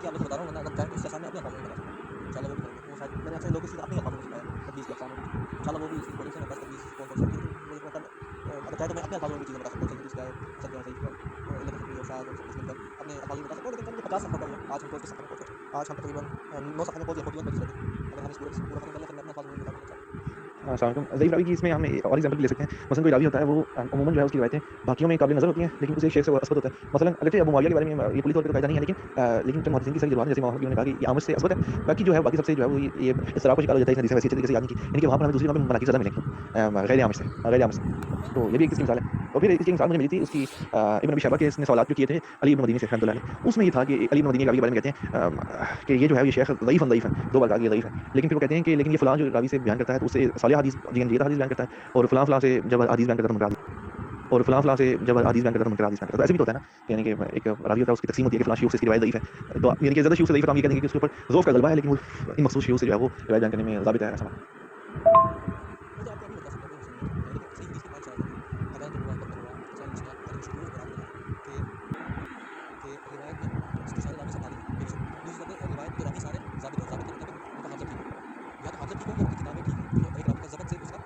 کہ آپ لوگوں کو بتا رہا ہوں، ورنہ اگر چاہیں تو اس کے سامنے اپنے الفاظوں میں بتا سکتے ہیں، انشاءاللہ وہ بھی کریں گے. وہ شاید میں نے اکثر لوگوں کو سیدھا اپنے الفاظوں میں سکھایا ہے تدریس کے اقسام میں. انشاءاللہ وہ بھی اسی کالج سے میں بس تدریس کون کون سی ہوتی ہے تو وہ مطلب اگر چاہے تو میں اپنے الفاظوں میں بھی چیزیں بتا سکتا ہوں. صحیح حدیث کیا ہے، حسن کیا ہے، صحیح کیا ہے، علت خفی اور شاذ اور سب کچھ مل کر اپنے الفاظوں میں بتا سکتا ہوں. لیکن چلو یہ 50 صفحہ کا ہوا، آج ہم تو اس کے صفحے میں پہنچے. آج ہم تقریباً 9 صفحے میں پہنچ گئے 41 پیجز رہتے ہیں. اگر ہم اس پورا ختم کر لیں پھر میں اپنے الفاظوں میں بھی بتا دوں گا انشاءاللہ. السلام علیکم. ضعیف راوی کی اس میں ہم اور ایگزامپل لے سکتے ہیں. مثلا کوئی راوی ہوتا ہے وہ عموماً جو ہے اس کی روایتیں باقیوں میں قابل نظر ہوتی ہیں لیکن اسے شیخ سے اسبت ہوتا ہے. مثلا اگرچہ ابو معاویہ کے بارے میں یہ پوری طور پہ تو قاعدہ نہیں ہے لیکن چند محدثین کی صحیح جواب ہے جیسے امام احمد نے کہا کہ یہ عامر سے اسبت ہے. باقی جو ہے باقی سب سے جو ہے وہ یہ اضطراب کا شکار ہو جاتا ہے اس حدیث میں ویسی طریقے سے یاد نہیں کی یعنی کہ وہاں پر ہمیں دوسری میں مناقب زیادہ ملیں گے غیر عامر سے. تو یہ بھی اس کی مثال ہے. اور پھر اس کی مثال مجھے ملی تھی اس کی ابن ابی شیبہ کے اس نے سوالات جو کیے تھے علی ابن مدینی سے رحمۃ اللہ علیہ. اس میں یہ تھا کہ علی ابن مدینی راوی کے بارے میں کہتے ہیں کہ یہ جو ہے یہ شیخ ضعیف ہے 2 بار کہا کہ ضعیف ہے. لیکن پھر وہ کہتے ہیں کہ لیکن یہ فلاں جو راوی سے بیان کرتا ہے تو اس سے صالح حدیث حدیث بیان کرتا ہے اور فلاں سے جب حدیث بیان کرتا ہے تو منکر اور فلاں سے جب حدیث بیان کرتا ہے تو منکر حدیث بیان کرتا ہے. تو ایسے بھی تو ہوتا ہے نا یعنی کہ ایک راوی ہوتا ہے اس کی تقسیم ہوتی ہے کہ فلاں شیوخ سے اس کی روایت ضعیف ہے تو یعنی کہ زیادہ شیوخ سے ضعیف ہے تو ہم یہ کہیں گے کہ اس کے اوپر ذوق کا غلبہ ہے لیکن وہ ان مخصوص شیوخ سے جو ہے وہ روایت بیان کرنے میں ضابط ہے. ایسا میں تو آپ کو ابھی بتا سکتا ہوں کہ سنیے دیکھیں صحیح حدیث کے 5 شرائط ہیں. عدالت الرواۃ ضبط الرواۃ اتصال الاسناد عدم الشذوذ اور عدم الغلط کہ روایت میں کہ سارے راوی سب عادل ہوں پہلی شرط. دوسری شرط ہے روایت میں جو راوی سارے ضابط ہوں. ضابط کا مطلب ہے ان کا حافظہ ٹھیک ہو. یا تو حافظہ ٹھیک ہو یا ان کی کتابیں ٹھیک ہوں کیونکہ ایک راوی کا ضبط صرف اس کا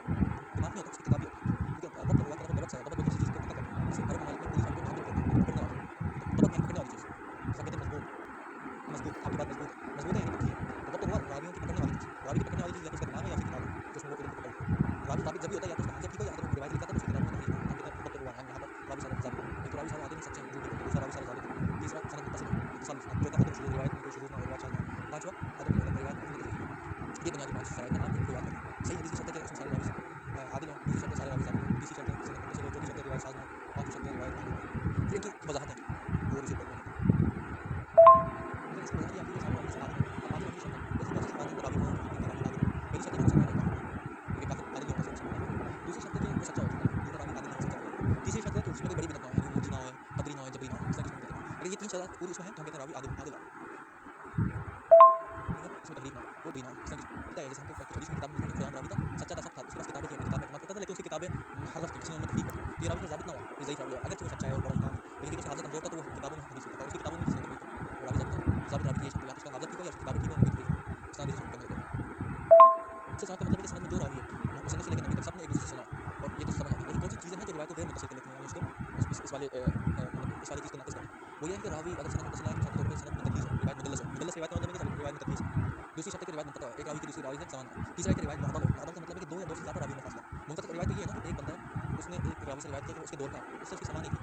دماغ نہیں ہوتا اس کی کتاب بھی ہوتی ہے. ٹھیک ہے. ضبط الرواۃ کا لفظ ضبط سے ہے. ضبط بولتے ہیں کسی چیز کو پکڑ کرنا. جیسے عرب ممالک میں پولیس والوں کو محدب کہتے ہیں یعنی پکڑنے والے. تو ضبط یعنی پکڑنے والی چیز جس کو کہتے ہیں مضبوط. مضبوط آپ کی بات مضبوط ہے. مضبوط ہے یعنی پکی ہے. تو ضبط ہوا راویوں کی پکڑنے والی چیز. راوی کی پکڑنے والی چیز یا تو اس کا دماغ ہے یا اس کی کتاب ہے جو اس میں وہ علم کو پکڑ لے. راوی ثابت جب بھی ہوتا ہے یا تو اس کا حافظہ ٹھیک ہو یا اگر وہ روایت لکھتا ہے تو اس کی کتابوں میں تحریف نہ ہو. تو ہم کہتے ہیں ضبط الرواۃ یعنی یہاں پر راوی سارے ضابط ہیں. ایک تو راوی سارے عادل ہیں سچے ہیں جھوٹ نہیں بولتے. دوسرا راوی سارے ضابط ہیں. تیسرا سند متصل ہو اتصال الاسناد. چوتھا عدم شذوذ روایت میں کوئی شذوذ نہ ہو روایت شاذ نہ ہو. پانچواں عدم الغلط روایت میں علت خفی نہ ہو. یہ بنیادی 5 شرائط ہیں. آپ ان کو یاد کر لیں. صحیح حدیث کی شرط ہے کہ اس میں سارے راوی عادل ہوں. دوسری شرط ہے سارے راوی ضابط ہوں. تیسری شرط ہے سند متصل ہو. چوتھی شرط ہے روایت شاذ نہ ہو. پانچویں شرط ہے روایت معلول نہ ہو. پھر ان کی وضاحتیں کیا ہیں وہ اسی اوپر کرتے ہیں. دیکھیں اس کی وضاحت یہ آتی ہے کہ سارے راوی سب عادل ہیں. اب عادل ہونے کی شرط ہے ایسی کون سی صفات ہیں جو راوی میں ہو کہ ہم کہیں کہ راوی عادل ہے. پہلی شرط ہے کہ مسلمان ہو کافر نہ ہو کیونکہ کافر عادل نہیں ہوتا صرف مسلمان کافر ہوتا ہے. دوسری شرط ہے کہ وہ سچا ہو جھوٹا نہ ہو. جھوٹا راوی عادل نہیں ہو سچا راوی ہوگا. تیسری شرط ہے کہ اس میں کوئی بڑی بدعت نہ ہو یعنی وہ مرجی نہ ہو قدری نہ ہو جبری نہ ہو اس طرح کی اس میں بدعت نہ ہو. اگر یہ 3 شرائط پوری اس میں ہیں تو ہم کہتے ہیں راوی عادل راوی. ٹھیک ہے. اس میں تحریف نہ ہو کوئی بھی نہ ہو اس طرح کی ہوتا ہے. جیسے ہم کو کچھ حدیث میں کتاب میں ملتا ہے کہ فلاں راوی تھا سچا تھا سب تھا اس کے پاس کتابیں تھیں اپنی کتاب میں اعتماد کرتا تھا لیکن اس کی کتابیں محرف تھیں کسی نے ان میں تحریف کر دی. تو یہ راوی پھر ضابط نہ ہوا یہ ضعیف راوی ہوا اگرچہ وہ سچا ہے اور بڑا امام ہے لیکن کیونکہ اس کا حافظہ کمزور تھا تو وہ کتابوں میں حدیث لکھتا تھا اور اس کی کتابوں میں کسی نے تحریف کر دی. وہ راوی ضابط نہ ہوا. ضابط راوی کی یہ شرط ہے یا تو اس کا حافظہ ٹھیک ہو یا اس کی کتابیں ٹھیک ہو ان میں کوئی تحریف نہ ہو. اس طرح حدیث کو مکمل کرتے ہیں. متصل سند کا مطلب ہے کہ سند میں جو راوی ہو مسند سے لے کے نبی تک سب نے ایک دوسرے سے سنا ہو. اور یہ تو سمجھ آتی ہے. لیکن کون سی چیزیں ہیں جو روایت کو غیر متصل کر لیتی ہیں یعنی اس کو اس والے مطلب اس والی چیز کو ناقص کر دیں. وہ یہ ہے کہ راوی اگر سند متصل ہے تو مثال کے طور پہ سند میں تدلیس ہو روایت مدلس ہو. مدلس روایت کا مطلب ہے کہ روایت میں تدلیس ہو. دوسری شرط ہے کہ روایت منقطع ہو ایک راوی کی دوسری راوی سے سوا نہ ہو. تیسرا ہے کہ روایت معضل ہو. معضل کا مطلب ہے کہ 2 یا 2 سے زیادہ راویوں میں فاصلہ ہو. منقطع روایت تو یہ ہے نا کہ ایک بندہ ہے اس نے ایک راوی سے روایت کیا کہ اس کے دور کا ہے اس سے اس کی سما نہیں تھی.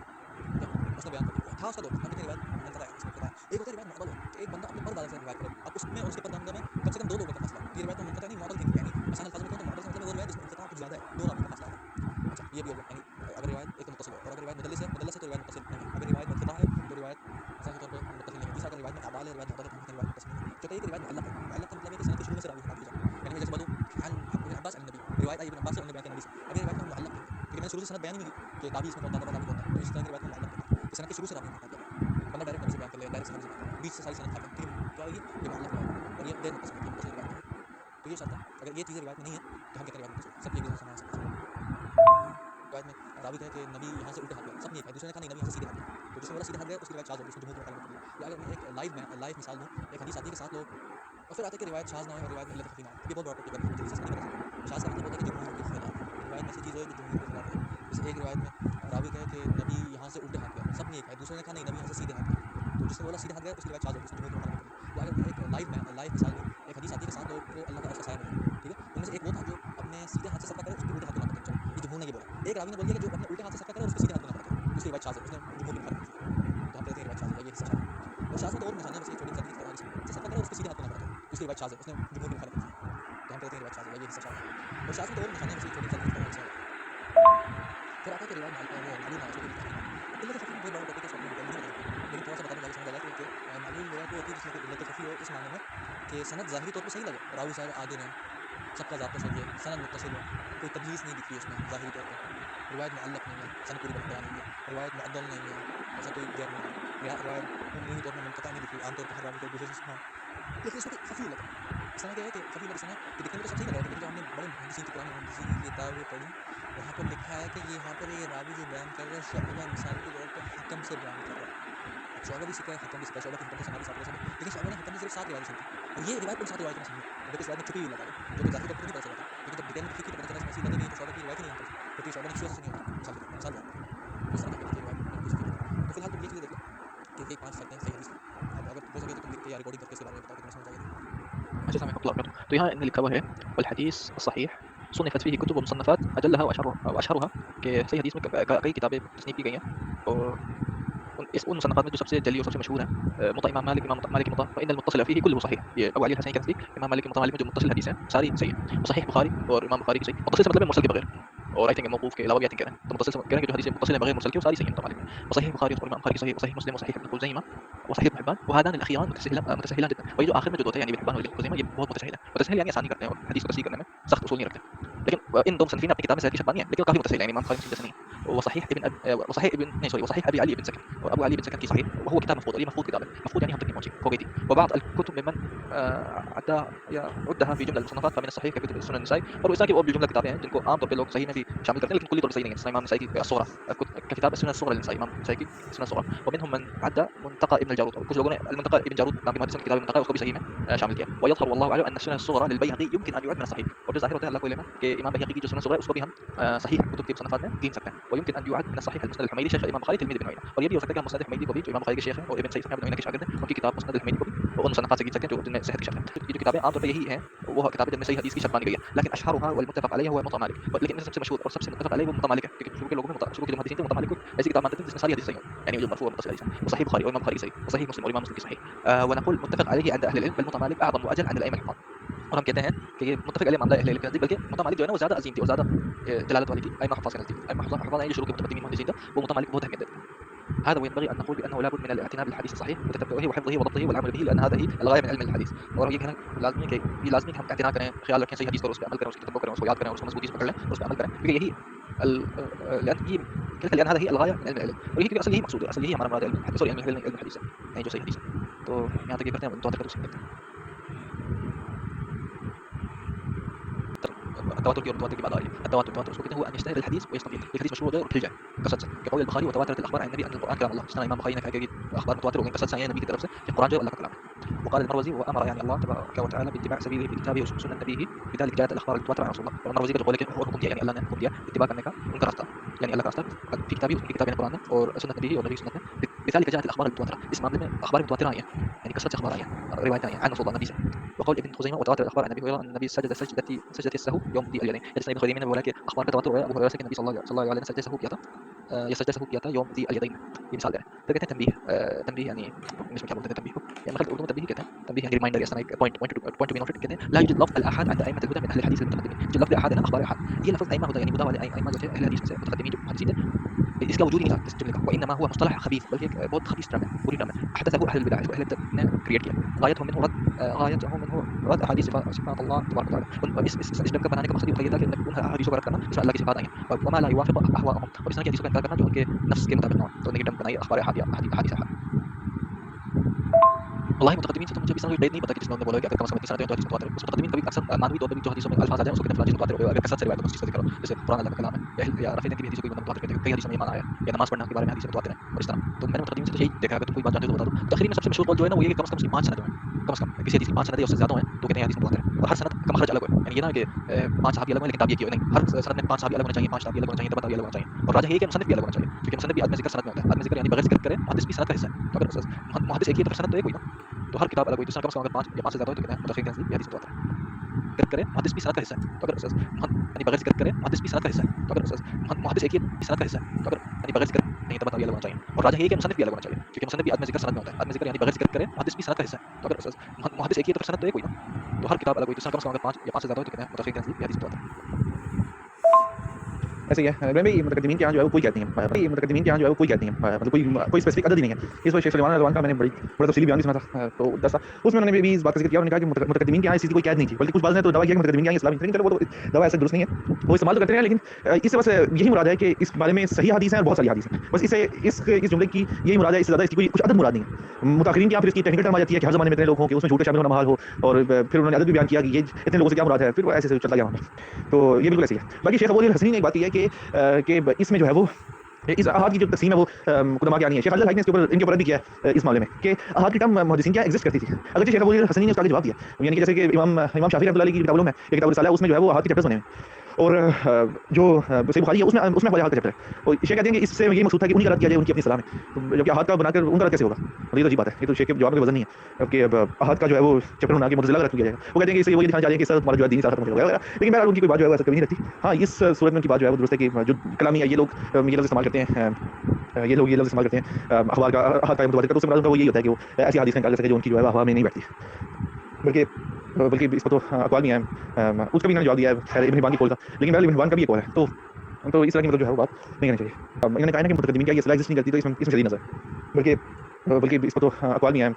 ٹھیک ہے. اس نے بیان کر دی تھا اس کا دور میں ہم کہتے ہیں روایت منقطع ہے اس میں انقطاع ہے. ایک ہوتا ہے روایت معضل ہو کہ ایک بندہ اپنے پردادا سے روایت کرے اب اس میں اور اس کے پردادا میں کم سے کم 2 لوگوں کا فاصلہ ہو. تو یہ روایت منقطع نہیں معضل تھنکنگ یعنی آسان الفاظ میں کہوں تو معضل کا مطلب ہے وہ روایت جس میں انقطاع کچھ زیادہ ہے 2 راویوں کا فاصلہ ہے. اچھا یہ بھی ہو گیا یعنی اگر روایت ایک تو متصل ہو اور اگر روایت مدلس ہے تو روایت متصل نہیں ہے. اگر روایت منقطع ہے تو روایت مثال کے طور پہ متصل نہیں ہے. تیسرا اگر روایت میں اعدال ہے روایت معضل ہے تو ہم کہتے ہیں روایت متصل نہیں ہے. چوتھا یہ کہ روایت معلق ہے. معلق کا مطلب ہے کہ سند کے شروع میں سے راوی ہٹا دیے جائیں یعنی میں جیسے بولوں عن ابن عباس عن النبی روایت آئی ابن عباس سے انہوں نے بیان کیا نبی سے. اب یہ روایت کو ہم معلق کہیں گے کیونکہ میں نے شروع سے سند بیان ہی نہیں کی کہ تابعی اس میں کون تھا تبع تابعی کون تھا. تو اس طرح کی روایت کو معلق کہتے ہیں کہ سند کے شروع سے راوی نے ہٹا دیا جائے. بندہ ڈائریکٹ نبی سے بیان کر لے ڈائریکٹ صحابی سے بیان کر لے بیچ سے ساری سند کاٹ دیں تو یہ کیا ہوگی یہ معلق روایت ہوگی اور یہ غیر متصل ہوتی ہے متصل روایت نہیں ہوتی. تو یہ شرط ہے اگر یہ چیزیں روایت میں نہیں ہے تو ہم کہتے ہیں روایت متصل سب ایک دوسرے سے سماع سب کچھ. روایت میں راوی کہے کہ نبی یہاں سے الٹے ہاتھ گیا سب نے کہا دوسرے نے کہا نہیں نبی یہاں سے سیدھے ہاتھ گیا. تو جس نے بولا سیدھے ہاتھ گیا اس کی روایت شاذ ہوگی اس میں جمہور کی مخالفت کر دی. یا اگر میں ایک لائیو مثال دوں ایک حدیث آتی ہے کہ 7 لوگ اور پھر آتے ہیں کہ روایت شاذ نہ ہو اور روایت میں علت خفی نہ ہو. اب یہ بہت بڑا ٹاپک ہے ہم جلدی سے اس کو نہیں بتا سکتے. شاذ کا مطلب ہوتا ہے کہ جمہور کے خلاف کہ روایت میں ایسی چیز ہو جو جمہور کے خلاف ہو. جیسے ایک روایت میں راوی کہے کہ نبی یہاں سے الٹے ہاتھ گیا سب نے یہ کہا دوسرے نے کہا نہیں نبی یہاں سے سیدھے ہاتھ گیا. تو جس نے بولا سیدھے ہاتھ گیا اس کی روایت شاذ ہوگی اس نے جمہور کی مخالفت کر دی. یا اگر میں ایک لائیو مثال دوں ایک حدیث آتی ہے کہ 7 لوگوں کو اللہ کے عرش کا سایہ ملے گا. ٹھیک ہے. ان میں سے ایک وہ تھا جو اپنے سیدھے ہاتھ سے صدقہ کرے اس کے الٹے ہاتھ کو نہ پکڑے. چلو یہ جمہور نے یہ بولا. ایک راوی نے بول دیا کہ جو اپنے الٹے ہاتھ سے صدقہ کرے اور اس کے سیدھے ہاتھ کو نہ پکڑے اس کی روایت شاذ ہے اس نے جمہور کی مخالفت کی ہے. تو ہم کہتے ہیں روایت شاذ ہے یا یہ حصہ شاذ ہے. اور شاذ میں تو اور بھی نشانیاں بس یہ چھوٹی مثال دی کہ سے صدقہ کرے اور اس کے سیدھے ہاتھ کو نہ پکڑے تو اس کی روایت شاذ ہے اس نے جمہور کی مخالفت کی ہے. تو ہم کہتے ہیں روایت شاذ ہے یا یہ حصہ شاذ ہے. اور شاذ میں تو اور بھی نشانیاں بس یہ چھوٹی مثال دی کہ حدیث میں آتا ہے. پھر آتا ہے کہ روایت وہ معلول نہ ہو اس میں کوئی بھی تحریف نہ ہو. اب علت خفی بہت بڑا ٹاپک ہے اس کو اپنے نہیں بتا سکتے لیکن تھوڑا سا بتا دوں تاکہ سمجھ آ جائے کہ معلول روایت وہ ہوتی ہے جس میں کوئی علت خفی ہو اس معنی میں کہ سند ظاہری طور پہ صحیح لگے راوی سارے عادل ہیں سب کا ضابطہ صحیح ہے سند متصل ہو کوئی تدلیس نہیں دکھ رہی اس میں ظاہری طور پہ روایت معلق نہیں ہے سند پوری بیان نہیں ہے روایت معدل نہیں ہے ایسا کوئی غیر نہیں ہے روایت عمومی طور پہ منقطع نہیں دکھ رہی عام طور پہ ہر راوی کا ایک دوسرے سے سنا ہو لیکن اس میں کوئی خفی علت ہے. اس طرح کیا ہے کہ خفی علت اس طرح کہ دکھنے میں تو سب صحیح لگ رہا ہے لیکن جب ہم نے بڑے محدثین کی پرانی محدثین کی کتابیں پڑھی وہاں پر لکھا ہے کہ یہ یہاں پر یہ راوی جو بیان کر رہا ہے شعبہ مثال کے طور پہ حکم سے بیان کر رہا ہے. شعبہ بھی سکہ ہے، حکم بھی سکہ ہے، شعبہ کے حکم سے سنا بھی 7 روایتیں ہیں، لیکن شعبہ نے حکم میں صرف 7 روایتیں سنی اور یہ روایت ان 7 روایتوں میں سنی ہے، جبکہ اس روایت میں چھپی ہوئی بات ہے جو کہ ظاہری طور پر نہیں پتہ چلا تھا، لیکن جب ڈیٹیل میں تحقیق کی تو پتہ چلا اس میں ایسی باتیں نہیں ہیں تو شعبہ کی روایت ہی نہیں ہے، جبکہ شعبہ نے کسی اور سے سنی ہوگی مثال کے طور پر اس طرح کہتے ہیں کہ روایت امام یوسف کی نہیں ہے۔ تو فی الحال تم یہ چیزیں دیکھ لو کہ یہ 5 شرطیں صحیح حدیث کی، اب اگر ہو سکے تو تم لکھ کے یا ریکارڈنگ کر کے اس کے بارے میں بتاؤ کہ تمہیں سمجھ آئی نہیں۔ اچھا سامع الله وبركاته. تو یہاں نے لکھا ہوا ہے والحدیث الصحیح صنفت فيه كتب ومصنفات اجلها واشهرها کہ صحیح حدیث میں کئی کتابیں تصنیف کی گئی ہیں اور ان مصنفات میں جو سب سے جلی اور سب سے مشہور ہیں موطا امام مالک موطا فان المتصل فيه كله صحيح. یہ ابو علی الحسنی کا نزدیک امام مالک موطا مالک میں جو متصل حدیث ہیں ساری صحیح ہیں. وصحیح بخاری اور امام بخاری کی صحیح متصل سے مطلب ہے مرسل کے بغیر اور آئی تھنک موقوف کے علاوہ بھی آئی تھنک کہہ رہے ہیں تو متصل سے کہہ رہے ہیں کہ جو حدیث متصل ہے بغیر مرسل کے وہ ساری صحیح ہیں موطا مالک میں. وصحیح بخاری اور امام بخاری کی صحیح وصحیح مسلم وصحیح ابن خزیمہ وصحیح ابن حبان وهذان الاخيران متسهلان جدا. وہی جو آخر میں جو دو تھے یعنی ابن حبان اور ابن خزیمہ یہ بہت متسہل ہیں. متسہل یعنی آسانی کرتے ہیں اور حدیث کو تصحیح کرنے میں سخت اصول نہیں رکھتے. لیکن ان دو مصنفین اپنی کتاب میں صحیح کی شرط مانی ہے لیکن کافی متسہل يعني امام بخاری جیسا نہیں ہے. وصحيح ابي علي بن سكن وابو علي بن سكن کی صحیح وهو كتاب مفقود. یہ مفقود کتاب ہے. مفقود يعني ہم تک نہیں پہنچی ہو گئی تھی. وبعض الكتب ممن عدها في جمله المصنفات فمن الصحيح ككتب السنن النسائي. اور اس طرح کی اور بھی جملہ کتابیں ہیں جن کو عام طور پہ لوگ صحیح میں بھی شامل کرتے ہیں لیکن کلی طور پر صحیح نہیں ہے. امام نسائی کی الصغرى ككتاب السنن الصغرى للنسائي امام نسائی کی السنن الصغرى. ومنهم من عد منتقى ابن الجارود. اور کچھ لوگوں نے المنتقى ابن جارود نام کی حدیث کی کتاب المنتقى اس کو بھی صحیح میں شامل کیا. ويظهر والله اعلم ان السنن الصغرى للبيهقي يمكن ان يعد من الصحيح. اور جو ظاہر ہوتا ہے اللہ کو علم ہے کہ امام بيهقي کی جو سنن الصغرى اس کو بھی ہم صحیح کتب کی مصنفات میں گن سکتے ہیں. ويمكن ان يعد من الصحيح المسند الحميدي شيخ الامام بخاری تلميذ ابن عيينة. اور یہ بھی ہو سکتا ہے کہ ہم مسند الحميدي کو بھی جو امام بخاری کے شیخ ہیں اور ابن سعید ابن عيينة کے شاگرد ہیں ان کی کتاب مسند الحميدي کو بھی ان مصنفات سے گن سکتے ہیں جو جن میں صحت کی شرط ہے. یہ جو کتابیں عام طور پہ یہی ہیں وہ کتابیں جن میں صحیح حدیث کی شرط مانی گئی ہے. لیکن اشهرها والمتفق عليها هو موطا مالك. لیکن ان میں سب سے مشہور اور سب سے متفق علیہ وہ موطا مالک ہے کیونکہ شروع کے لوگوں میں شروع کے جو محدثین تھے موطا مالک کو ایسی کتاب مانتے تھے جس میں ساری حدیث صحیح ہوں یعنی جو مرفوع اور متصل حدیث ہیں. وصحیح بخاری اور امام بخاری صحیح وصحیح مسلم اور امام مسلم کی صحیح. ونقول متفق عليه عند اهل العلم بل موطا مالك اعظم واجل عن الائمه الحفاظ. اور ہم کہتے ہیں کہ یہ متفق علیہ معاملہ اہل علم کے نزدیک بلکہ موطا مالک جو ہے نا وہ زیادہ عظیم تھی اور زیادہ جلالت والی تھی ائمہ حفاظ کے نزدیک. ائمہ حفاظ ہیں جو شروع کے متقدمین محدثین تھے وہ موطا مالک بہت اہمیت دیتے ہیں. هذا وينبغي ان نقول بانه لابد من الاعتناء بالحديث الصحيح وتتبعه وحفظه وضبطه والعمل به لان هذا هي الغايه من علم الحديث. اور یہ کہنا لازمی ہے کہ یہ لازمی ہے کہ ہم اعتناء کریں خیال رکھیں صحیح حدیث پر اس پہ عمل کریں اس کی تتبع کریں اس کو یاد کریں اور اس کو مضبوطی سے پکڑ لیں اور اس پہ عمل کریں کیونکہ یہی لان هذا هي الغايه من علم العلم. اور یہ اصل یہی مقصود ہے اصل یہی ہمارا مراد علم الحديث سوري علم الحديث ہے یعنی جو صحیح حدیث ہے. تو یہاں تک یہ کرتے ہیں متواتر کا توصیف کرتے ہیں. التواتر کی اور متواتر کی بات آ رہی ہے. التواتر اس کو کہتے ہیں هو ان يشتهر الحديث ويستفيد. الحديث مشهور غير وكل جاي كسرت سے كقول البخاري وتواترت الاخبار عن النبي ان القران كلام الله. اس طرح امام بخاری نے کہا کہ اخبار متواتر ہو گئی کسرت سے ہیں نبی کی طرف سے کہ قرآن جو اللہ کا کلام ہے. وقال المروزي وامر يعني الله تبارك وتعالى باتباع سبيله في كتابه وسنه نبيه بذلك جاءت الاخبار المتواتره عن رسول الله. اور المروزي کا جو قول ہے کہ اور حکم دیا یعنی اللہ نے حکم دیا اتباع کرنے کا ان کا راستہ یعنی اللہ کا راستہ في كتابه اس کی کتاب قرآن میں اور سنت نبی اور نبی سنت میں بذلك جاءت الاخبار المتواتره. اس معاملے میں اخبار متواتره آئی ہیں یعنی کثرت سے اخبار آئی ہیں روایات آئی ہیں عن رسول الله النبي صلى الله عليه وسلم. وقول ابن خزيمه وتواتر الاخبار عن النبي هريره ان النبي سجد سجدة السهو يوم ذي اليدين. جیسے ابن خزیمہ نے بولا کہ اخبار کا تواتر ہے ابو ہریرہ سے کہ نبی صلی اللہ علیہ وسلم سجدہ سہو کیا تھا یا سجدہ سہو کیا تھا یوم ذی الیدین. یہ مثال دے رہے ہیں. تو کہتے ہیں تنبیہ تنبیہ یعنی انگلش میں کیا بولتے ہیں تنبیہ کو یا مطلب اردو میں تنبیہ کہتے ہیں. تنبیہ یعنی ریمائنڈر یا سنا ایک پوائنٹ ٹو بی نوٹڈ. کہتے ہیں لا يوجد لفظ الاحاد عند ائمه الهدى من اهل الحديث المتقدمين. جو لفظ احاد ہے نا اخبار احاد یہ لفظ ائمه هدى یعنی هدى والے ائمه جو تھے اہل حدیث میں سے متقدمین جو محدثین تھے اس کا وجود ہی نہیں تھا اس جملے کا. وانما هو مصطلح خبيث بلکہ ایک بہت خبیث ٹرم ہے بری ٹرم ہے. احدثه اهل البدع اهل البدع نے کریٹ کیا. غایتهم منه رد احاديث صفات الله تبارك وتعالى. اس ٹرم کا بنانے کا مقصد یہ تھا کہ ان احادیث کو رد کرنا اس میں اللہ کی صفات آئی ہیں وما لا يوافق اهواءهم اور اس طرح کی حدیث کو انکار کرنا جو ان کے نفس کے مطابق نہ ہو. تو ان کی ٹرم بنائی اخبار احادیث احاد. والله متقدمین سے تو مجھے بھی قید نہیں پتا کہ جس نے بولا کہ اگر کم از کم 30 سنتیں تو حدیث متواتر ہے. اس متقدمین کبھی اکثر مانوی طور پر جو حدیثوں میں الفاظ آ جائیں اس کو کہتے ہیں فلاں حدیث متواتر ہے. اگر کثرت سے روایت کو ذکر کرو جیسے قرآن اللہ کا کلام ہے یا رفیع کی حدیث کو بھی متواتر کہتے ہیں. کئی حدیثوں میں یہ مانا ہے یا نماز پڑھنے کے بارے میں حدیث متواتر ہے اور اس طرح. تو میں نے متقدمین سے یہی دیکھا اگر تم کوئی بات جانتے ہو تو بتا دو. تاخیر میں سب سے مشہور قول جو ہے نا وہ یہ کہ کم از کم 5 سند ہیں کم از کم کسی حدیث کی 5 سند یا اس سے زیادہ ہیں تو کہتے ہیں حدیث متواتر ہے. اور ہر سند کا مخرج الگ ہے یعنی یہ نہ کہ 5 صحابی الگ ہیں لیکن تابعی کی نہیں. ہر سند میں 5 صحابی الگ ہونے چاہیے 5 تابعی الگ ہونے چاہیے تبع تابعی الگ ہونا چاہیے. اور راجح یہ کہ مصنف بھی الگ ہونا چاہیے کیونکہ مصنف بھی آدمی ذکر سند میں ہوتا ہے. آدمی ذکر یعنی بغیر ذکر کرے محدث بھی سند کا حصہ ہے. تو اگر محدث ایک ہی ہے تو سند تو ایک ہوئی نا. تو ہر کتاب الگ ہوئی. دوسرا کم از کم اگر 5 یا 5 سے زیادہ ہو تو کہتے ہیں متفقین کے نزدیک یہ حدیث متواتر ہے. ذکر کرے محدث بھی سند کا حصہ ہے. تو اگر یعنی بغیر ذکر کرے محدث بھی سند کا حصہ ہے. تو اگر محدث ایک ہی سند کا حصہ ہے تو اگر یعنی بغیر ذکر نہیں تبع تابعی الگ ہونا چاہیے. اور راجح یہ کہ مصنف بھی الگ ہونا چاہیے کیونکہ مصنف بھی آدمی ذکر سند میں ہوتا ہے. آدمی ذکر یعنی بغیر ذکر کرے محدث بھی سند کا حصہ ہے. تو اگر محدث ایک ہی ہے تو سند تو ایک ہوئی نا. تو ہر کتاب الگ ہوئی. دوسرا کم از کم اگر 5 یا 5 سے زیادہ ہو تو کہتے ہیں متفقین کے نزدیک یہ حدیث متواتر ہے. ایسے ہی ہے میں متقدمین کے یہاں جو ہے وہ کوئی کہتے ہیں متقدمین کے یہاں جو ہے وہ کوئی کہتے ہیں مطلب کوئی اسپیسیفک عدد ہی نہیں ہے. اس وجہ شیخ سلیمان رضوان کا میں نے بڑا تفصیلی بیان بھی سنا تھا تو دس اس میں انہوں نے بھی اس بات کا ذکر کیا. انہوں نے کہا کہ متقدمین کے یہاں اس چیز کی کوئی قید نہیں تھی بلکہ کچھ بعض نے تو دعویٰ کیا کہ متقدمین کے یہاں اسلام نہیں. چلو وہ تو دعویٰ ایسا درست نہیں ہے وہ استعمال تو کرتے ہیں لیکن اس سے بس یہی مراد ہے کہ اس بارے میں صحیح حدیث ہیں اور بہت ساری حدیث ہیں. بس اس جملے کی یہی مراد ہے. اس سے زیادہ اس کی کوئی کچھ عدد مراد نہیں ہے. متاخرین کے یہاں پھر اس کی ٹیکنیکل ٹرم آ جاتی ہے کہ ہر زمانے میں اتنے لوگ ہوں کہ اس میں جھوٹ شامل ہونا محال ہو اور پھر انہوں نے عدد بھی بیان کیا کہ یہ اتنے لوگوں سے کیا مراد ہے. پھر وہ ایسے چلتا گیا وہاں پر. تو یہ بالکل ایسے ہی ہے. باقی شیخ ابو علی الحسنی نے ایک بات کی ہے کہ اس میں جو ہے وہ اس احاد کی جو تقسیم ہے وہ قدما کی آنی ہے. شیخ خالد الحاج نے اس کے اوپر ان کے اوپر بھی کیا ہے اس معاملے میں کہ احاد کی ٹرم محدثین کیا ایگزسٹ کرتی تھی. اگرچہ شیخ ابو الحسنی نے اس کا جواب دیا, یعنی کہ جیسے کہ امام شافعی رحمۃ اللہ علیہ کی کتابوں میں ایک کتاب رسالہ ہے, اس میں جو ہے وہ احاد کے چیپٹرز بنے ہیں, اور جو صحیح بخاری ہے اس میں احاد کا چیپٹر ہے. اور شیخ کہتے ہیں کہ اس سے یہ مقصود تھا کہ انہیں کا رد کیا جائے ان کی اپنی صلاح میں, جبکہ احاد کا بنا کر ان کا رد کیسے ہوگا؟ اور یہ تو عجیب بات ہے, یہ تو شیخ کے جواب کا وزن نہیں ہے کہ احاد کا جو ہے وہ چیپٹر بنا کے معتزلہ کا رد کیا جائے گا. وہ کہتے ہیں کہ اس سے وہ یہ دکھانا چاہ رہے ہیں کہ اس سے ہمارا جو ہے دینی سارا ختم ہو جائے گا, لیکن بہرحال ان کی کوئی بات جو ہے ایسا کبھی نہیں رہتی. ہاں اس صورت میں ان کی بات جو ہے وہ درست ہے کہ جو کلامی ہے یہ لوگ یہ لفظ استعمال کرتے ہیں, یہ لوگ یہ لفظ استعمال کرتے ہیں اخبار کا احاد کا متواتر, تو اس سے مراد ان کا وہ یہی ہوتا ہے کہ وہ ایسی حدیث کا انکار کر سکے جو ان کی جو ہے ہوا میں نہیں بیٹھتی, بلکہ اس کو تو اقوال بھی ہیں. اس کا بھی انہوں نے جواب دیا ہے خیر ابن حبان کی قول کا, لیکن بہرحال ابن حبان کا بھی ایک قول ہے, تو اس طرح کی مطلب جو ہے وہ بات نہیں کرنی چاہیے. انہوں نے کہا ہے کہ متقدمین کیا یہ اصطلاح ایگزسٹ نہیں کرتی, تو اس میں شدید نظر, بلکہ اس کو تو اقوال بھی ہیں.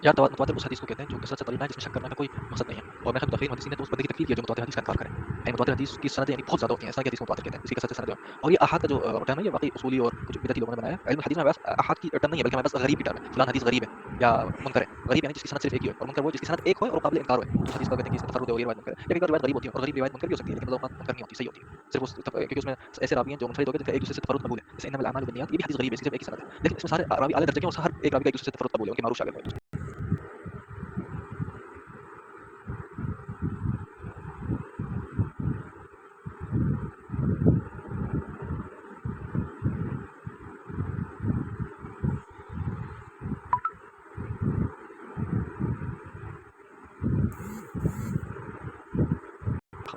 یا متواتر اس حدیث کو کہتے ہیں جو کثرت سے طریقہ ہے جس میں شک کرنے کا کوئی مقصد نہیں ہے. اور میں خود تقریر محدثین نے تو اس بندے کی تکفیر کیا جو متواتر حدیث کا انکار کرے. یعنی متواتر حدیث کی سندیں یعنی بہت زیادہ ہوتی ہیں, ایسا کہ حدیث متواتر کہتے ہیں, اس کی کثرت سے سندیں. اور یہ احاد کا جو ٹرم ہے یہ واقعی اصولی اور کچھ بدعتی لوگوں نے بنایا ہے. علم حدیث میں بس احاد کی ٹرم نہیں ہے, بلکہ ہمارے پاس غریب کی ٹرم ہے. فلان حدیث غریب ہے یا منکر ہے. غریب یعنی جس کی سند صرف ایک ہی ہو, اور منکر وہ جس کی سند ایک ہو اور قابل انکار ہو. تو حدیث کو کہتے ہیں کہ اس میں تفرد ہے اور یہ روایت منکر ہے. لیکن روایت غریب ہوتی ہے اور غریب روایت منکر بھی ہو سکتی ہے, لیکن بعض منکر نہیں ہوتی, صحیح ہوتی ہے صرف اس کیونکہ اس میں ایسے راوی ہیں جو منفرد ہو گئے جن کا ایک دوسرے سے تفرد قبول ہے. جیسے انما الاعمال بالنیات, یہ بھی حدیث غریب ہے, اس کی صرف ایک ہی سند ہے, لیکن اس میں سارے راوی اعلی درجے کے اور ہر ایک راوی کا ایک دوسرے سے تفرد قبول ہے, ان کے معروف شاگرد ہیں.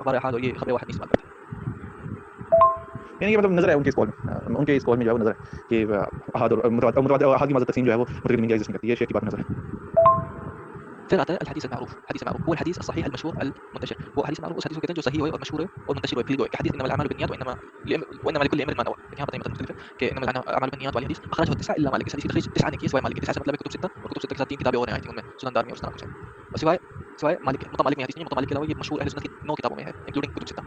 خبر احاد اور یہ خبر واحد نہیں استعمال کرتے. یعنی کہ مطلب نظر ہے ان کے اس قول میں, ان کے اس قول میں جو ہے وہ نظر ہے کہ احاد اور متواتر احاد کی مذہب تقسیم جو ہے وہ متقدمین کی ایگزسٹ نہیں کرتی, یہ شیخ کی بات نظر ہے. پھر آتا ہے الحدیث المعروف. حدیث المعروف هو الحديث الصحيح المشهور المنتشر. وہ حدیث معروف اس حدیث کو کہتے ہیں جو صحیح ہوئے اور مشہور ہوئے اور منتشر ہوئے, پھیل ہوئے. کہ حدیث انما الاعمال بالنیات وانما لكل امرئ ما نوى. یہاں پتہ مطلب مختلف ہے کہ انما الاعمال بالنیات والی حدیث اخرجه التسعه الا مالك. اس حدیث کی تخریج تسعه نے کی سوائے مالک. تسعه سے مطلب ہے کتب سته, اور کتب سته کے ساتھ 3 کتابیں اور ہیں آئی تھنک ان میں سنن دارمی اور اس طرح کچھ ہے, اور سوائے مالک. مطلب مالک میں حدیث نہیں, مطلب مالک کے علاوہ یہ مشہور اہل سنت کی 9 کتابوں میں ہے انکلوڈنگ کتب سته.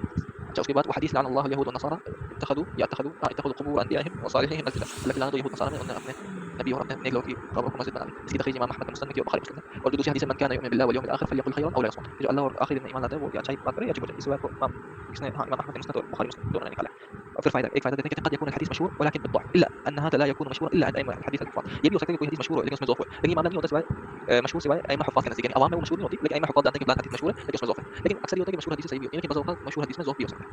اچھا اس کے بعد وہ حدیث لعن الله اليهود والنصارى اتخذوا قبور انبيائهم وصالحيهم مسجدا. اللہ کی لعنت ہو یہود نصارى نے, انہوں نے اپنے نبی اور اپنے نیک لوگوں کی قبروں کو مسجد بنا لی. اس کی تخریج امام احمد مسلم کی اور بخاری مسلم ہے. اور جو دوسری حدیث ہے من كان يؤمن بالله واليوم الاخر فليقل خيرا او ليصمت. جو اللہ اور آخری دن میں ایمان لاتا ہے وہ یا اچھائی بات کرے یا چپ ہو جائے. اس روایت کو امام احمد مسلم اور بخاری مسلم دونوں نے نکالا ہے. اور پھر ایک فائدہ دیتے ہیں کہ قد يكون الحديث مشهور ولكن بالضعف, الا ان هذا لا يكون مشهورا الا عند ائمه الحديث الحفاظ. یہ بھی ہو سکتا ہے کہ کوئی حدیث مشہور ہو لیکن اس میں ضعف ہو, لیکن یہ معاملہ نہیں ہوتا سوائے مشہور سوائے ائمہ حفاظ کے نزدیک. یعنی عوام میں وہ مشہور نہیں ہوتی, لیکن ائمہ حفاظ جانتے ہیں کہ فلان حدیث مشہور ہے لیکن اس میں ضعف ہے. لیکن اکثر یہ ہوتا ہے کہ مشہور حدیث صحیح بھی ہوتی ہے, لیکن بعض اوقات مشہور حدیث میں ضعف بھی ہو سکتا ہے.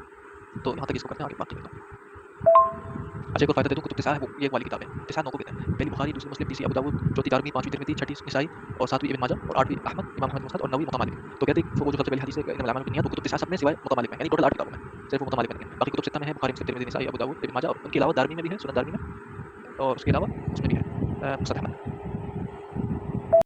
تو یہاں تک اس کو کرتے ہیں, آگے باقی کرتے ہیں. اچھا ایک اور فائدہ دے دوں, کتب تسعہ ہے وہ یہ ایک والی کتاب ہے. تسعہ 9 کو کہتے ہیں. پہلی بخاری, دوسری مسلم, تیسری ابو داؤد, چوتھی دارمی, پانچویں ترمذی, چھٹی نسائی اور ساتویں ابن ماجہ اور آٹھویں احمد, امام احمد مسند اور نویں مطلع مالک. تو کہتے ہیں وہ جو سب سے پہلی حدیث ہے انما الاعمال بالنیات, وہ کتب تسعہ سب میں سوائے مطلع مالک میں, یعنی ٹوٹل 8 کتابوں میں صرف مطلع مالک میں. باقی کتب سته میں ہے بخاری مسلم ترمذی نسائی ابو داؤد ابن ماجہ, اور ان کے علاوہ دارمی میں بھی ہے, سنن دارمی میں, اور اس کے علاوہ اس میں بھی ہے مسند احمد.